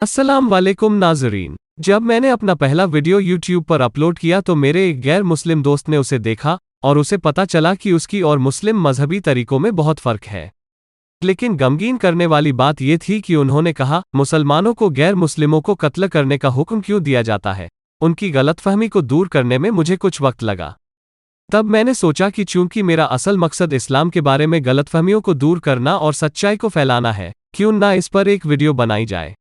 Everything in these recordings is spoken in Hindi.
अस्सलाम वालेकुम नाज़रीन। जब मैंने अपना पहला वीडियो YouTube पर अपलोड किया तो मेरे एक गैर मुस्लिम दोस्त ने उसे देखा और उसे पता चला कि उसकी और मुस्लिम मजहबी तरीकों में बहुत फ़र्क है। लेकिन गमगीन करने वाली बात यह थी कि उन्होंने कहा, मुसलमानों को गैर मुस्लिमों को कत्ल करने का हुक्म क्यों दिया जाता है। उनकी गलतफहमी को दूर करने में मुझे कुछ वक्त लगा। तब मैंने सोचा कि चूंकि मेरा असल मकसद इस्लाम के बारे में गलतफहमियों को दूर करना और सच्चाई को फैलाना है, क्यों ना इस पर एक वीडियो बनाई जाए।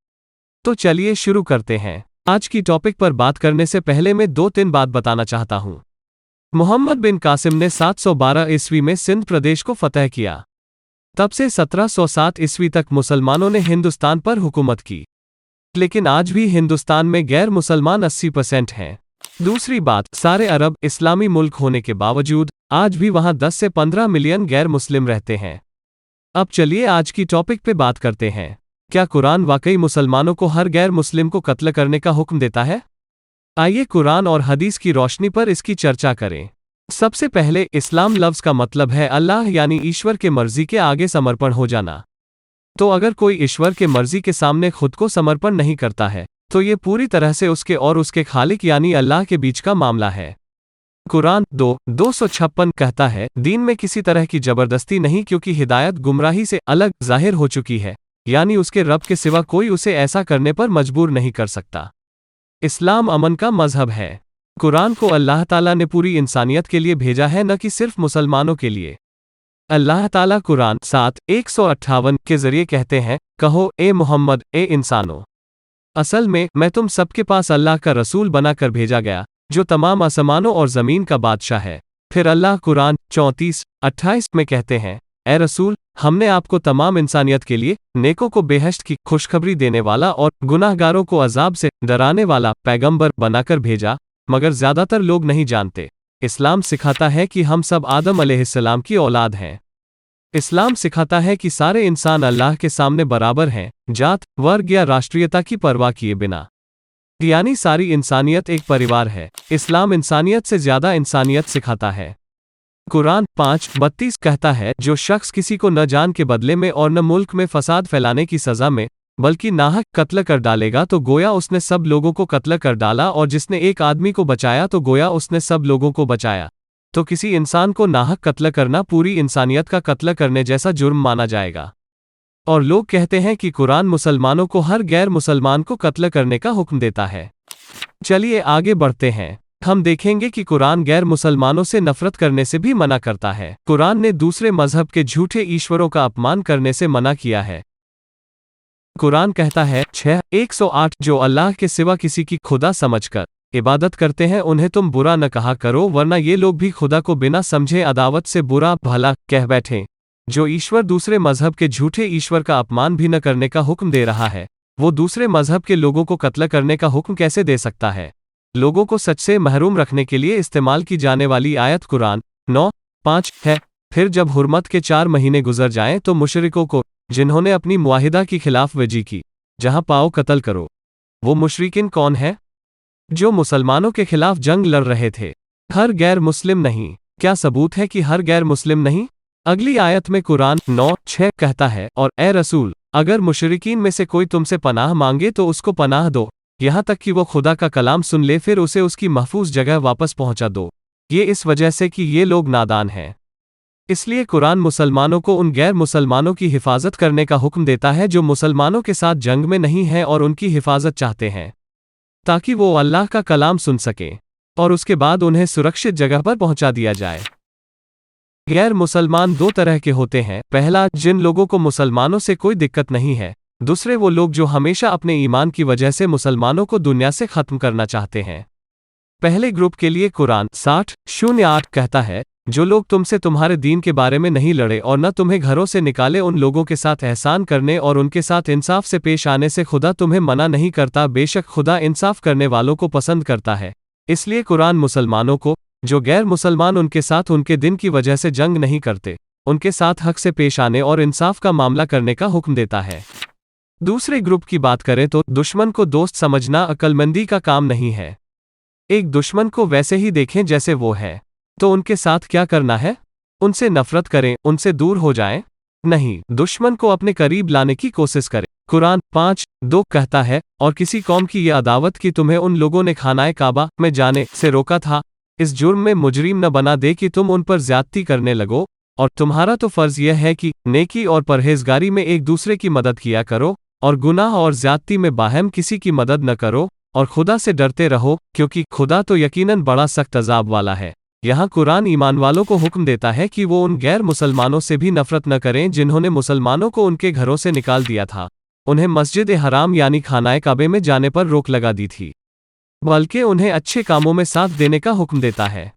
तो चलिए शुरू करते हैं। आज की टॉपिक पर बात करने से पहले मैं 2-3 बात बताना चाहता हूँ। मोहम्मद बिन कासिम ने 712 ईस्वी में सिंध प्रदेश को फतह किया। तब से 1707 ईस्वी तक मुसलमानों ने हिंदुस्तान पर हुकूमत की। लेकिन आज भी हिंदुस्तान में गैर मुसलमान 80% हैं। दूसरी बात, सारे अरब इस्लामी मुल्क होने के बावजूद आज भी वहां 10 से 15 मिलियन गैर मुस्लिम रहते हैं। अब चलिए आज की टॉपिक पे बात करते हैं। क्या कुरान वाकई मुसलमानों को हर गैर मुस्लिम को कत्ल करने का हुक्म देता है? आइए कुरान और हदीस की रोशनी पर इसकी चर्चा करें। सबसे पहले, इस्लाम लफ्ज़ का मतलब है अल्लाह यानी ईश्वर के मर्जी के आगे समर्पण हो जाना। तो अगर कोई ईश्वर के मर्जी के सामने खुद को समर्पण नहीं करता है, तो ये पूरी तरह से उसके और उसके खालिक यानी अल्लाह के बीच का मामला है। कुरान 2:256 कहता है, दीन में किसी तरह की जबरदस्ती नहीं, क्योंकि हिदायत गुमराही से अलग जाहिर हो चुकी है, यानी उसके रब के सिवा कोई उसे ऐसा करने पर मजबूर नहीं कर सकता। इस्लाम अमन का मजहब है। कुरान को अल्लाह ताला ने पूरी इंसानियत के लिए भेजा है, न कि सिर्फ मुसलमानों के लिए। अल्लाह ताला कुरान 7:158 के जरिए कहते हैं, कहो ए मोहम्मद, ए इंसानों, असल में मैं तुम सबके पास अल्लाह का रसूल बनाकर भेजा गया, जो तमाम आसमानों और ज़मीन का बादशाह है। फिर अल्लाह कुरान 34:28 में कहते हैं, ए रसूल, हमने आपको तमाम इंसानियत के लिए नेकों को बेहश्त की खुशखबरी देने वाला और गुनाहगारों को अजाब से डराने वाला पैगंबर बनाकर भेजा, मगर ज़्यादातर लोग नहीं जानते। इस्लाम सिखाता है कि हम सब आदम अलैहिस्सलाम की औलाद हैं। इस्लाम सिखाता है कि सारे इंसान अल्लाह के सामने बराबर हैं, जात, वर्ग या राष्ट्रीयता की परवाह किए बिना। यानी सारी इंसानियत एक परिवार है। इस्लाम इंसानियत से ज़्यादा इंसानियत सिखाता है। कुरान 5:32 कहता है, जो शख्स किसी को न जान के बदले में और न मुल्क में फसाद फैलाने की सज़ा में बल्कि नाहक कत्ल कर डालेगा तो गोया उसने सब लोगों को कत्ल कर डाला, और जिसने एक आदमी को बचाया तो गोया उसने सब लोगों को बचाया। तो किसी इंसान को नाहक कत्ल करना पूरी इंसानियत का कत्ल करने जैसा जुर्म माना जाएगा। और लोग कहते हैं कि कुरान मुसलमानों को हर गैर मुसलमान को कत्ल करने का हुक्म देता है। चलिए आगे बढ़ते हैं। हम देखेंगे कि कुरान गैर मुसलमानों से नफरत करने से भी मना करता है। कुरान ने दूसरे मजहब के झूठे ईश्वरों का अपमान करने से मना किया है। कुरान कहता है 6:108, जो अल्लाह के सिवा किसी की खुदा समझकर इबादत करते हैं, उन्हें तुम बुरा न कहा करो, वरना ये लोग भी खुदा को बिना समझे अदावत से बुरा भला कह बैठे। जो ईश्वर दूसरे मजहब के झूठे ईश्वर का अपमान भी न करने का हुक्म दे रहा है, वो दूसरे मजहब के लोगों को कत्ल करने का हुक्म कैसे दे सकता है। लोगों को सच से महरूम रखने के लिए इस्तेमाल की जाने वाली आयत कुरान 9:5 है। फिर जब हुर्मत के 4 महीने गुजर जाएं तो मुशरिकों को, जिन्होंने अपनी मुआहिदा की खिलाफ वर्जी की, जहां पाओ कत्ल करो। वो मुशरिकिन कौन है? जो मुसलमानों के खिलाफ जंग लड़ रहे थे। हर गैर मुस्लिम नहीं। क्या सबूत है कि हर गैर मुस्लिम नहीं? अगली आयत में कुरान 9:6 कहता है, और ए रसूल, अगर मुशरिकीन में से कोई तुमसे पनाह मांगे तो उसको पनाह दो, यहाँ तक कि वो खुदा का कलाम सुन ले, फिर उसे उसकी महफूज जगह वापस पहुंचा दो। ये इस वजह से कि ये लोग नादान हैं। इसलिए कुरान मुसलमानों को उन गैर मुसलमानों की हिफाजत करने का हुक्म देता है जो मुसलमानों के साथ जंग में नहीं हैं और उनकी हिफाजत चाहते हैं, ताकि वो अल्लाह का कलाम सुन सकें और उसके बाद उन्हें सुरक्षित जगह पर पहुंचा दिया जाए। गैर मुसलमान 2 तरह के होते हैं। पहला, जिन लोगों को मुसलमानों से कोई दिक्कत नहीं है। दूसरे, वो लोग जो हमेशा अपने ईमान की वजह से मुसलमानों को दुनिया से खत्म करना चाहते हैं। पहले ग्रुप के लिए कुरान 60:08 कहता है, जो लोग तुमसे तुम्हारे दीन के बारे में नहीं लड़े और न तुम्हें घरों से निकाले, उन लोगों के साथ एहसान करने और उनके साथ इंसाफ से पेश आने से खुदा तुम्हें मना नहीं करता। बेशक खुदा इंसाफ करने वालों को पसंद करता है। इसलिए कुरान मुसलमानों को, जो गैर मुसलमान उनके साथ उनके दिन की वजह से जंग नहीं करते, उनके साथ हक से पेश आने और इंसाफ का मामला करने का हुक्म देता है। दूसरे ग्रुप की बात करें तो दुश्मन को दोस्त समझना अक्लमंदी का काम नहीं है। एक दुश्मन को वैसे ही देखें जैसे वो है। तो उनके साथ क्या करना है? उनसे नफरत करें, उनसे दूर हो जाएं? नहीं, दुश्मन को अपने करीब लाने की कोशिश करें। कुरान 5 2 कहता है, और किसी कौम की यह अदावत कि तुम्हें उन लोगों ने खानाए काबा में जाने से रोका था, इस जुर्म में मुजरिम न बना दे कि तुम उन पर ज्यादती करने लगो, और तुम्हारा तो फर्ज यह है कि नेकी और परहेजगारी में एक दूसरे की मदद किया करो, और गुनाह और ज्यादती में बाहम किसी की मदद न करो, और खुदा से डरते रहो, क्योंकि खुदा तो यकीनन बड़ा सख्त अजाब वाला है। यहाँ कुरान ईमान वालों को हुक्म देता है कि वो उन गैर मुसलमानों से भी नफरत न करें जिन्होंने मुसलमानों को उनके घरों से निकाल दिया था, उन्हें मस्जिद हराम यानी खानाए काबे में जाने पर रोक लगा दी थी, बल्कि उन्हें अच्छे कामों में साथ देने का हुक्म देता है।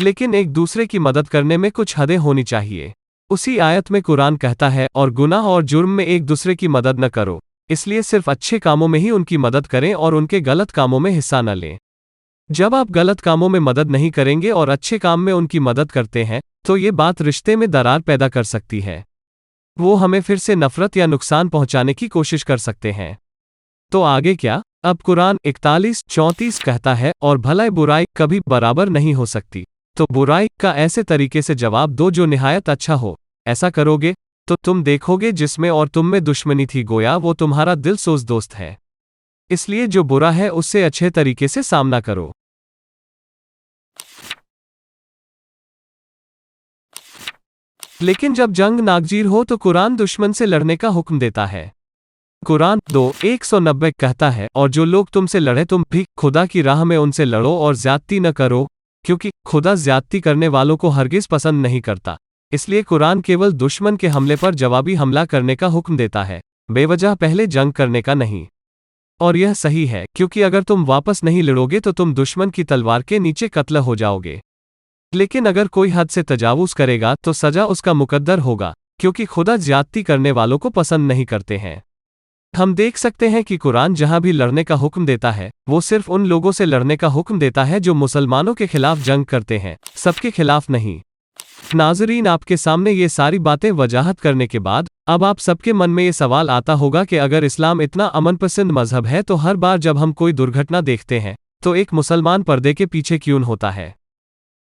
लेकिन एक दूसरे की मदद करने में कुछ हदें होनी चाहिए। उसी आयत में कुरान कहता है, और गुनाह और जुर्म में एक दूसरे की मदद न करो, इसलिए सिर्फ अच्छे कामों में ही उनकी मदद करें और उनके गलत कामों में हिस्सा न लें। जब आप गलत कामों में मदद नहीं करेंगे और अच्छे काम में उनकी मदद करते हैं, तो ये बात रिश्ते में दरार पैदा कर सकती है। वो हमें फिर से नफरत या नुकसान पहुंचाने की कोशिश कर सकते हैं। तो आगे क्या? अब कुरान 41-34 कहता है, और भलाई बुराई कभी बराबर नहीं हो सकती, तो बुराई का ऐसे तरीके से जवाब दो जो निहायत अच्छा हो। ऐसा करोगे तो तुम देखोगे जिसमें और तुम में दुश्मनी थी, गोया वो तुम्हारा दिलसोज दोस्त है। इसलिए जो बुरा है उससे अच्छे तरीके से सामना करो। लेकिन जब जंग नागजीर हो तो कुरान दुश्मन से लड़ने का हुक्म देता है। कुरान 2:190 कहता है, और जो लोग तुमसे लड़े तुम भी खुदा की राह में उनसे लड़ो और ज्यादती न करो, क्योंकि खुदा ज्यादती करने वालों को हरगिज पसंद नहीं करता। इसलिए कुरान केवल दुश्मन के हमले पर जवाबी हमला करने का हुक्म देता है, बेवजह पहले जंग करने का नहीं। और यह सही है, क्योंकि अगर तुम वापस नहीं लड़ोगे तो तुम दुश्मन की तलवार के नीचे कत्ल हो जाओगे। लेकिन अगर कोई हद से तजावुज करेगा तो सजा उसका मुकद्दर होगा, क्योंकि खुदा ज्यादती करने वालों को पसंद नहीं करते हैं। हम देख सकते हैं कि कुरान जहां भी लड़ने का हुक्म देता है, वो सिर्फ उन लोगों से लड़ने का हुक्म देता है जो मुसलमानों के खिलाफ जंग करते हैं, सबके खिलाफ नहीं। नाज़रीन, आपके सामने ये सारी बातें वजाहत करने के बाद अब आप सबके मन में ये सवाल आता होगा कि अगर इस्लाम इतना अमन पसंद मजहब है तो हर बार जब हम कोई दुर्घटना देखते हैं तो एक मुसलमान पर्दे के पीछे क्यों होता है?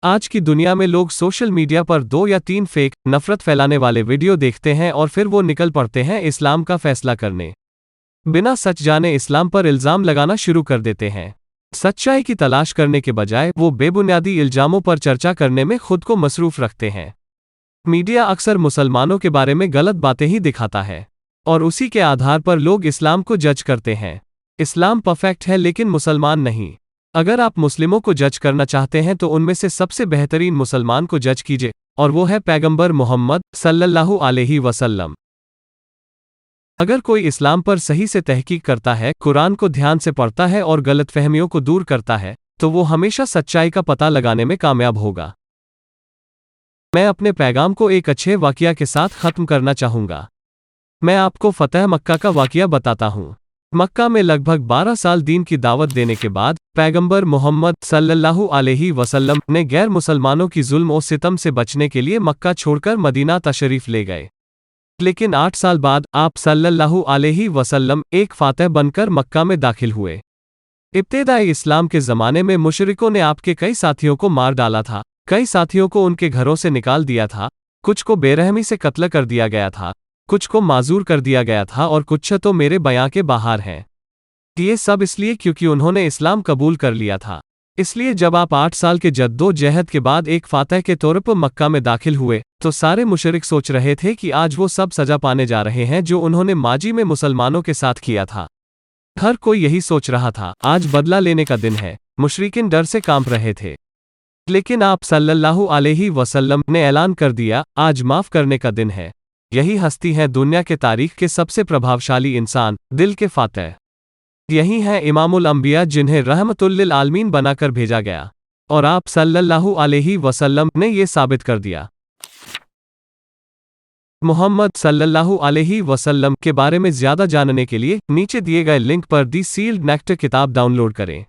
आज की दुनिया में लोग सोशल मीडिया पर 2 या 3 फेक नफरत फैलाने वाले वीडियो देखते हैं और फिर वो निकल पड़ते हैं इस्लाम का फैसला करने। बिना सच जाने इस्लाम पर इल्जाम लगाना शुरू कर देते हैं। सच्चाई की तलाश करने के बजाय वो बेबुनियादी इल्जामों पर चर्चा करने में खुद को मसरूफ रखते हैं। मीडिया अक्सर मुसलमानों के बारे में गलत बातें ही दिखाता है, और उसी के आधार पर लोग इस्लाम को जज करते हैं। इस्लाम परफेक्ट है लेकिन मुसलमान नहीं। अगर आप मुस्लिमों को जज करना चाहते हैं तो उनमें से सबसे बेहतरीन मुसलमान को जज कीजिए, और वो है पैगंबर मोहम्मद सल्लल्लाहु अलैहि वसल्लम। अगर कोई इस्लाम पर सही से तहकीक करता है, कुरान को ध्यान से पढ़ता है और गलतफहमियों को दूर करता है, तो वो हमेशा सच्चाई का पता लगाने में कामयाब होगा। मैं अपने पैगाम को एक अच्छे वाकया के साथ खत्म करना चाहूंगा। मैं आपको फतह मक्का का वाकया बताता हूँ। मक्का में लगभग 12 साल दीन की दावत देने के बाद पैगंबर मोहम्मद सल्लल्लाहु अलैहि वसल्लम ने गैर मुसलमानों की जुल्म और सितम से बचने के लिए मक्का छोड़कर मदीना तशरीफ ले गए। लेकिन 8 साल बाद आप सल्लल्लाहु अलैहि वसल्लम एक फातह बनकर मक्का में दाखिल हुए। इब्तिदाई इस्लाम के ज़माने में मुशरिकों ने आपके कई साथियों को मार डाला था, कई साथियों को उनके घरों से निकाल दिया था, कुछ को बेरहमी से कत्ल कर दिया गया था, कुछ को माजूर कर दिया गया था और कुछ तो मेरे बयां के बाहर हैं। ये सब इसलिए क्योंकि उन्होंने इस्लाम कबूल कर लिया था। इसलिए जब आप 8 साल के जद्दोजहद के बाद एक फातह के तौर पर मक्का में दाखिल हुए, तो सारे मुशरिक सोच रहे थे कि आज वो सब सजा पाने जा रहे हैं जो उन्होंने माजी में मुसलमानों के साथ किया था। हर कोई यही सोच रहा था, आज बदला लेने का दिन है। मुशरिकिन डर से कांप रहे थे। लेकिन आप सल्लल्लाहु अलैहि वसल्लम ने ऐलान कर दिया, आज माफ करने का दिन है। यही हस्ती है दुनिया के तारीख के सबसे प्रभावशाली इंसान, दिल के फातह। यही हैं इमामुल अंबिया जिन्हें रहमतुल लिल आलमीन बनाकर भेजा गया, और आप सल्लल्लाहु अलैहि वसल्लम ने ये साबित कर दिया। मोहम्मद सल्लल्लाहु अलैहि वसल्लम के बारे में ज्यादा जानने के लिए नीचे दिए गए लिंक पर दी सील्ड नेक्टर किताब डाउनलोड करें।